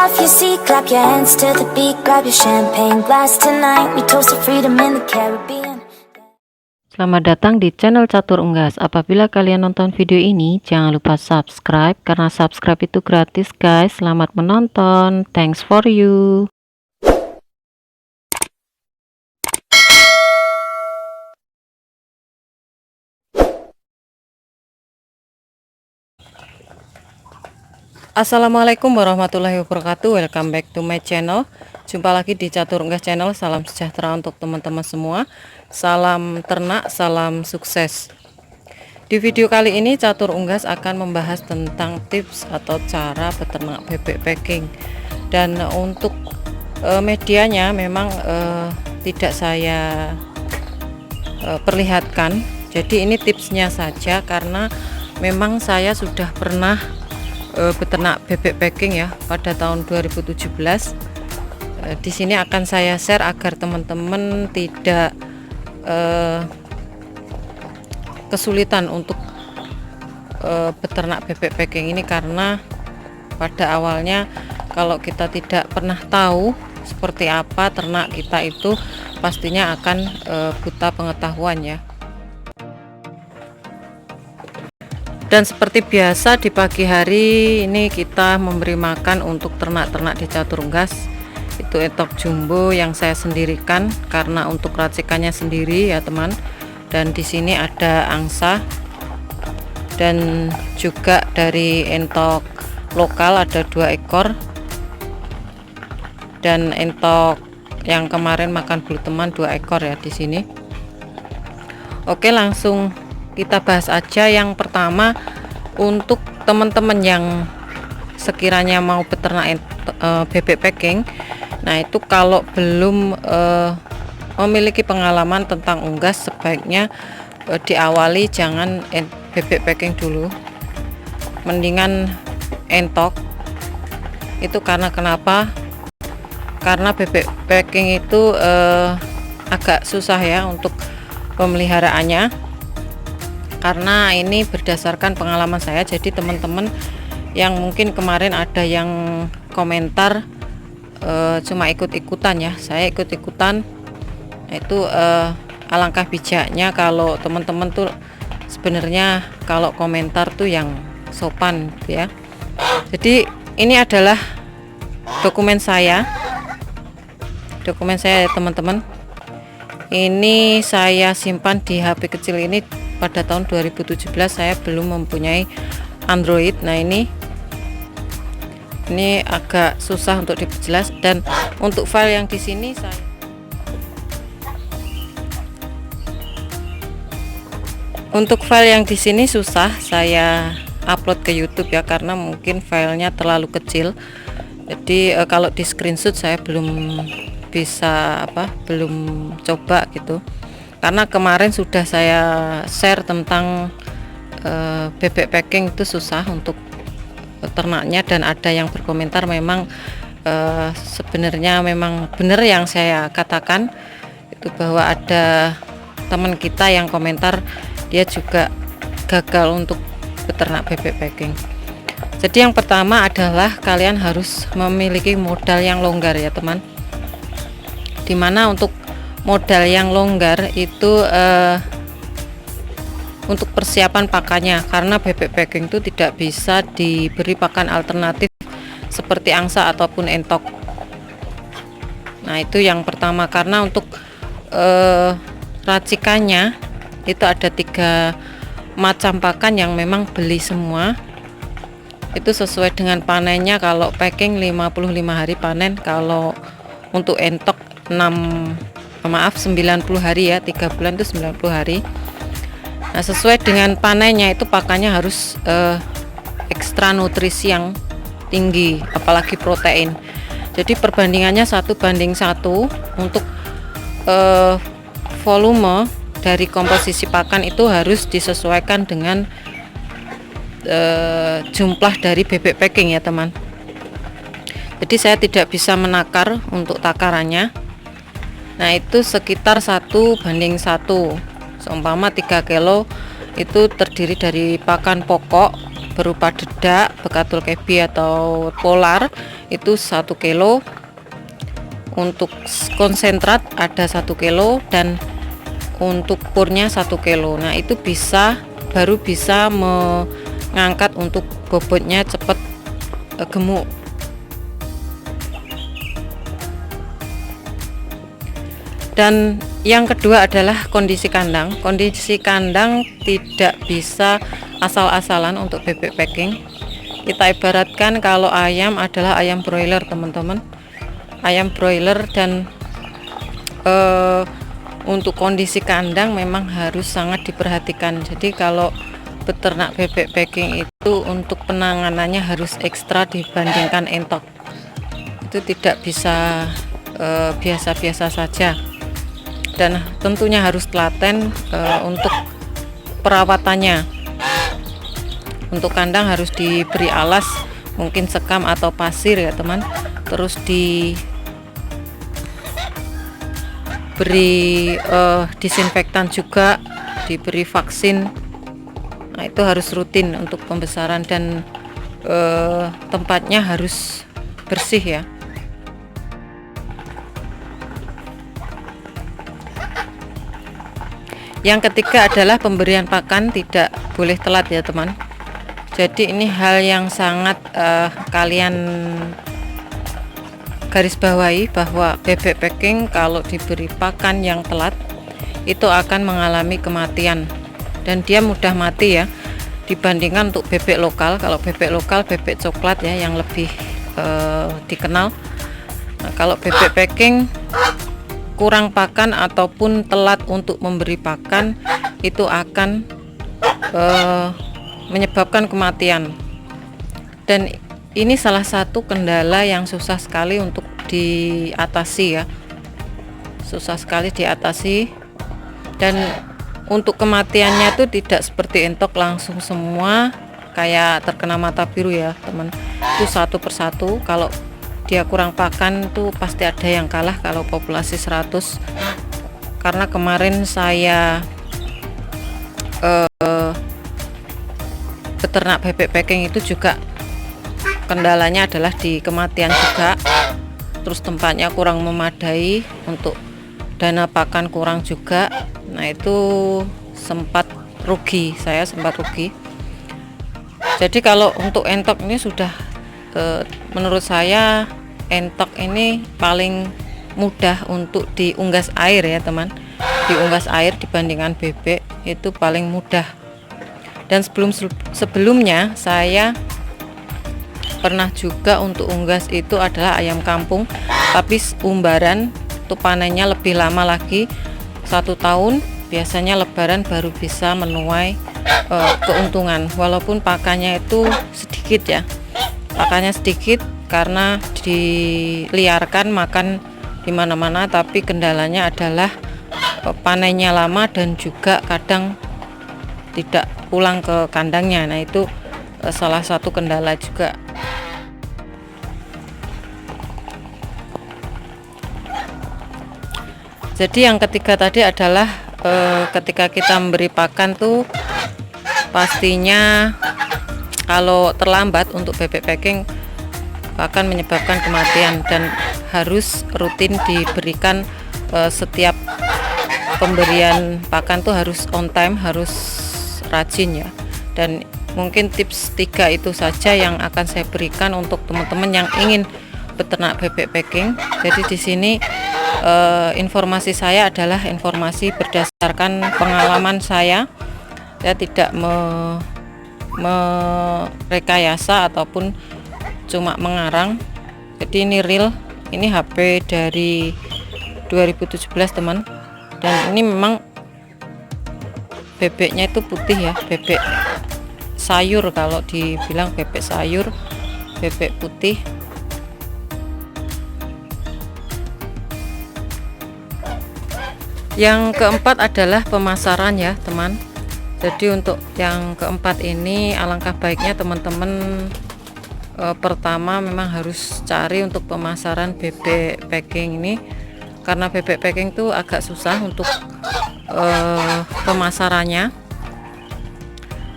off your seat, clap your hands to the beat, grab your champagne glass tonight. We toast to freedom in the Caribbean. Selamat datang di channel Catur Unggas. Apabila kalian nonton video ini, jangan lupa subscribe karena subscribe itu gratis, guys. Selamat menonton. Thanks for you. Assalamualaikum warahmatullahi wabarakatuh. Welcome back to my channel. Jumpa lagi di Catur Unggas channel. Salam sejahtera untuk teman-teman semua. Salam ternak, salam sukses. Di video kali ini Catur Unggas akan membahas tentang tips atau cara beternak bebek packing. Dan untuk medianya memang tidak saya perlihatkan. Jadi ini tipsnya saja karena memang saya sudah pernah beternak bebek packing ya pada tahun 2017. Di sini akan saya share agar teman-teman tidak kesulitan untuk beternak bebek packing ini, karena pada awalnya kalau kita tidak pernah tahu seperti apa ternak kita itu pastinya akan buta pengetahuan ya. Dan seperti biasa di pagi hari ini kita memberi makan untuk ternak-ternak di Catur Unggas. Itu entok jumbo yang saya sendirikan karena untuk racikannya sendiri ya teman. Dan di sini ada angsa dan juga dari entok lokal ada 2 ekor. Dan entok yang kemarin makan bulu teman 2 ekor ya di sini. Oke, langsung kita bahas aja. Yang pertama, untuk teman-teman yang sekiranya mau beternak bebek packing, nah itu kalau belum memiliki pengalaman tentang unggas, sebaiknya diawali jangan bebek packing dulu, mendingan entok. Itu karena kenapa? Karena bebek packing itu agak susah ya untuk pemeliharaannya. Karena ini berdasarkan pengalaman saya. Jadi teman-teman yang mungkin kemarin ada yang komentar cuma ikut-ikutan ya, saya ikut-ikutan. Itu alangkah bijaknya kalau teman-teman tuh sebenarnya kalau komentar tuh yang sopan ya. Jadi ini adalah dokumen saya ya teman-teman. Ini saya simpan di HP kecil ini pada tahun 2017. Saya belum mempunyai Android. Nah ini agak susah untuk diperjelas, dan untuk file yang di sini susah saya upload ke YouTube ya, karena mungkin filenya terlalu kecil. Jadi kalau di screenshot saya belum bisa belum coba gitu, karena kemarin sudah saya share tentang bebek packing itu susah untuk ternaknya, dan ada yang berkomentar memang sebenarnya memang benar yang saya katakan itu, bahwa ada teman kita yang komentar dia juga gagal untuk beternak bebek packing. Jadi yang pertama adalah kalian harus memiliki modal yang longgar ya teman. Dimana untuk modal yang longgar itu untuk persiapan pakannya, karena bebek packing itu tidak bisa diberi pakan alternatif seperti angsa ataupun entok. Nah itu yang pertama, karena untuk racikannya itu ada 3 macam pakan yang memang beli semua. Itu sesuai dengan panennya. Kalau packing 55 hari panen, kalau untuk entok 90 hari ya, 3 bulan itu 90 hari. Nah sesuai dengan panennya itu pakannya harus ekstra nutrisi yang tinggi, apalagi protein. Jadi perbandingannya 1:1 untuk volume dari komposisi pakan itu harus disesuaikan dengan jumlah dari bebek packing ya teman. Jadi saya tidak bisa menakar untuk takarannya. Nah itu sekitar 1:1. Seumpama 3 kilo itu terdiri dari pakan pokok berupa dedak, bekatul KB atau polar itu 1 kilo. Untuk konsentrat ada 1 kilo dan untuk purnya 1 kilo. Nah itu baru bisa mengangkat untuk bobotnya cepat gemuk. Dan yang kedua adalah kondisi kandang. Kondisi kandang tidak bisa asal-asalan untuk bebek packing. Kita ibaratkan kalau ayam adalah ayam broiler, teman-teman. Ayam broiler, dan untuk kondisi kandang memang harus sangat diperhatikan. Jadi kalau beternak bebek packing itu untuk penanganannya harus ekstra dibandingkan entok. Itu tidak bisa biasa-biasa saja. Dan tentunya harus telaten untuk perawatannya. Untuk kandang harus diberi alas, mungkin sekam atau pasir ya teman, terus diberi disinfektan juga, diberi vaksin. Nah itu harus rutin untuk pembesaran, dan tempatnya harus bersih ya. Yang ketiga adalah pemberian pakan tidak boleh telat ya teman. Jadi ini hal yang sangat kalian garis bawahi, bahwa bebek packing kalau diberi pakan yang telat itu akan mengalami kematian, dan dia mudah mati ya dibandingkan untuk bebek lokal. Kalau bebek lokal, bebek coklat ya yang lebih dikenal. Nah, kalau bebek packing kurang pakan ataupun telat untuk memberi pakan itu akan menyebabkan kematian. Dan ini salah satu kendala yang susah sekali untuk diatasi ya, susah sekali diatasi. Dan untuk kematiannya itu tidak seperti entok langsung semua kayak terkena mata biru ya teman, itu satu persatu. Kalau dia kurang pakan tuh pasti ada yang kalah kalau populasi 100. Karena kemarin saya beternak bebek packing itu juga kendalanya adalah di kematian juga. Terus tempatnya kurang memadai, untuk dana pakan kurang juga. Nah itu sempat rugi, saya sempat rugi. Jadi kalau untuk entok ini sudah menurut saya entok ini paling mudah untuk diunggas air ya teman, diunggas air dibandingkan bebek itu paling mudah. Dan sebelumnya saya pernah juga untuk unggas itu adalah ayam kampung, tapi umbaran itu panennya lebih lama lagi, 1 tahun. Biasanya lebaran baru bisa menuai keuntungan, walaupun pakannya itu sedikit ya, pakannya sedikit karena diliarkan makan di mana-mana. Tapi kendalanya adalah panennya lama dan juga kadang tidak pulang ke kandangnya. Nah itu salah satu kendala juga. Jadi yang ketiga tadi adalah ketika kita memberi pakan tuh pastinya kalau terlambat untuk bebek packing akan menyebabkan kematian, dan harus rutin diberikan. Setiap pemberian pakan tuh harus on time, harus rajin ya. Dan mungkin tips 3 itu saja yang akan saya berikan untuk teman-teman yang ingin beternak bebek packing. Jadi di sini informasi saya adalah informasi berdasarkan pengalaman saya. Saya tidak merekayasa ataupun cuma mengarang. Jadi ini real, ini HP dari 2017 teman. Dan ini memang bebeknya itu putih ya, bebek sayur, kalau dibilang bebek sayur, bebek putih. Yang keempat adalah pemasaran ya teman. Jadi untuk yang keempat ini alangkah baiknya teman-teman pertama memang harus cari untuk pemasaran bebek packing ini, karena bebek packing itu agak susah untuk pemasarannya.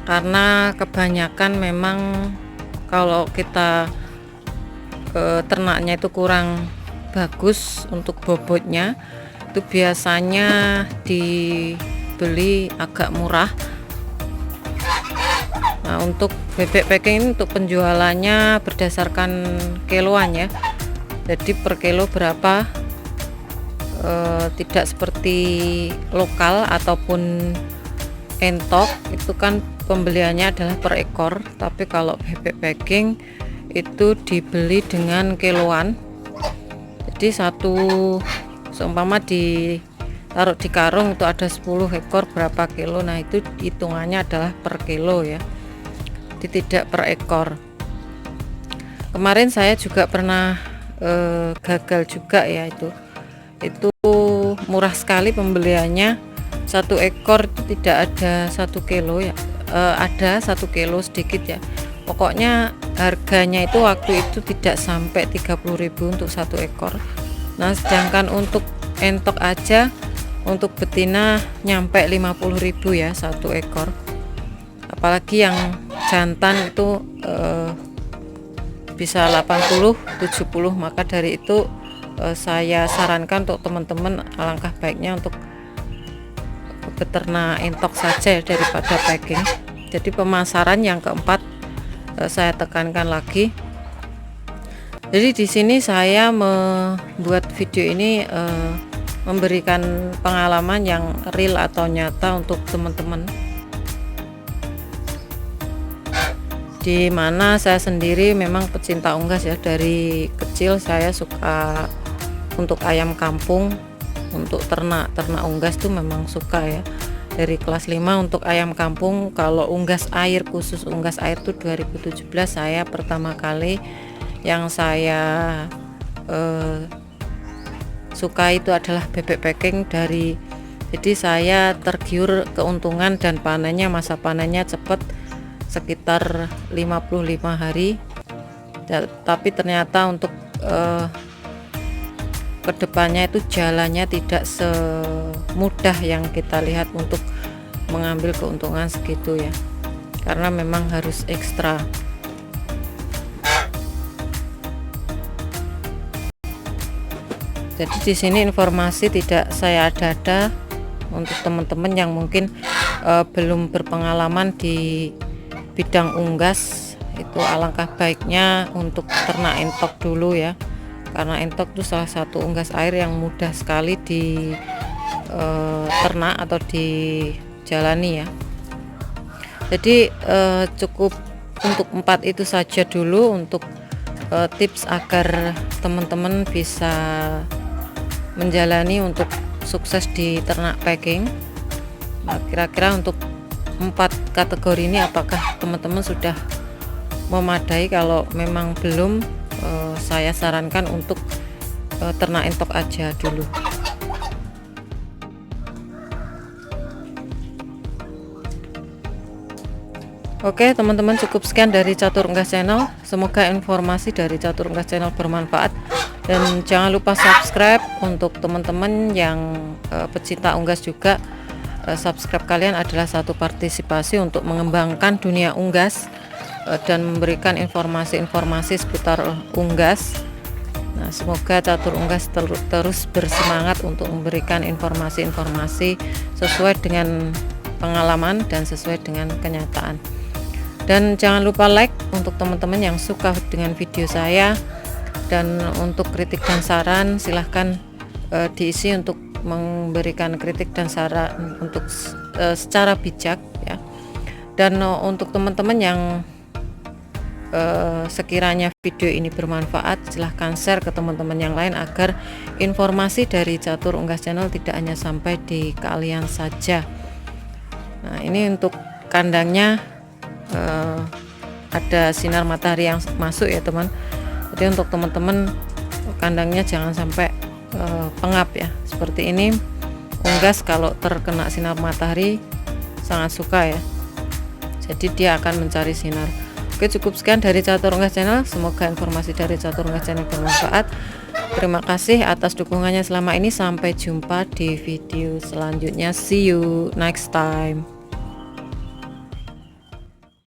karena kebanyakan memang kalau kita ternaknya itu kurang bagus untuk bobotnya, itu biasanya dibeli agak murah. Nah, untuk bebek packing ini untuk penjualannya berdasarkan kiloan ya, jadi per kilo berapa, tidak seperti lokal ataupun entok itu kan pembeliannya adalah per ekor, tapi kalau bebek packing itu dibeli dengan kiloan. Jadi seumpama ditaruh di karung itu ada 10 ekor berapa kilo, nah itu hitungannya adalah per kilo ya, jadi tidak per ekor. Kemarin saya juga pernah gagal juga ya, itu murah sekali pembeliannya, 1 ekor itu tidak ada 1 kilo ya, ada 1 kilo sedikit ya, pokoknya harganya itu waktu itu tidak sampai 30.000 untuk 1 ekor. Nah sedangkan untuk entok aja untuk betina nyampe 50.000 ya 1 ekor, apalagi yang jantan itu bisa 80-70. Maka dari itu saya sarankan untuk teman-teman, alangkah baiknya untuk beternak entok saja daripada packing. Jadi pemasaran yang keempat saya tekankan lagi. Jadi di sini saya membuat video ini memberikan pengalaman yang real atau nyata untuk teman-teman, di mana saya sendiri memang pecinta unggas ya. Dari kecil saya suka untuk ayam kampung, untuk ternak unggas tuh memang suka ya. Dari kelas 5 untuk ayam kampung. Kalau unggas air, khusus unggas air tuh 2017 saya pertama kali yang saya suka itu adalah bebek packing. Jadi saya tergiur keuntungan dan panennya, masa panennya cepat, sekitar 55 hari. Tapi ternyata untuk kedepannya itu jalannya tidak semudah yang kita lihat untuk mengambil keuntungan segitu ya, karena memang harus ekstra. Jadi di sini informasi tidak saya ada untuk teman-teman yang mungkin belum berpengalaman di bidang unggas, itu alangkah baiknya untuk ternak entok dulu ya, karena entok itu salah satu unggas air yang mudah sekali di ternak atau dijalani ya. Jadi cukup untuk 4 itu saja dulu untuk tips agar teman-teman bisa menjalani untuk sukses di ternak packing. Nah, kira-kira untuk 4 kategori ini apakah teman-teman sudah memadai? Kalau memang belum, saya sarankan untuk ternak entok aja dulu. Oke teman-teman, cukup sekian dari Catur Unggas Channel. Semoga informasi dari Catur Unggas Channel bermanfaat, dan jangan lupa subscribe untuk teman-teman yang pecinta unggas juga. Subscribe kalian adalah satu partisipasi untuk mengembangkan dunia unggas dan memberikan informasi-informasi seputar unggas. Nah, semoga Catur Unggas terus bersemangat untuk memberikan informasi-informasi sesuai dengan pengalaman dan sesuai dengan kenyataan. Dan jangan lupa like untuk teman-teman yang suka dengan video saya, dan untuk kritik dan saran silahkan diisi untuk memberikan kritik dan saran untuk secara bijak ya. Dan untuk teman-teman yang sekiranya video ini bermanfaat, silahkan share ke teman-teman yang lain agar informasi dari Catur Unggas Channel tidak hanya sampai di kalian saja. Nah, ini untuk kandangnya ada sinar matahari yang masuk ya teman. Jadi untuk teman-teman kandangnya jangan sampai pengap ya. Seperti ini unggas kalau terkena sinar matahari sangat suka ya, jadi dia akan mencari sinar. Oke, cukup sekian dari Catur Unggas Channel. Semoga informasi dari Catur Unggas Channel bermanfaat. Terima kasih atas dukungannya selama ini. Sampai jumpa di video selanjutnya. See you next time.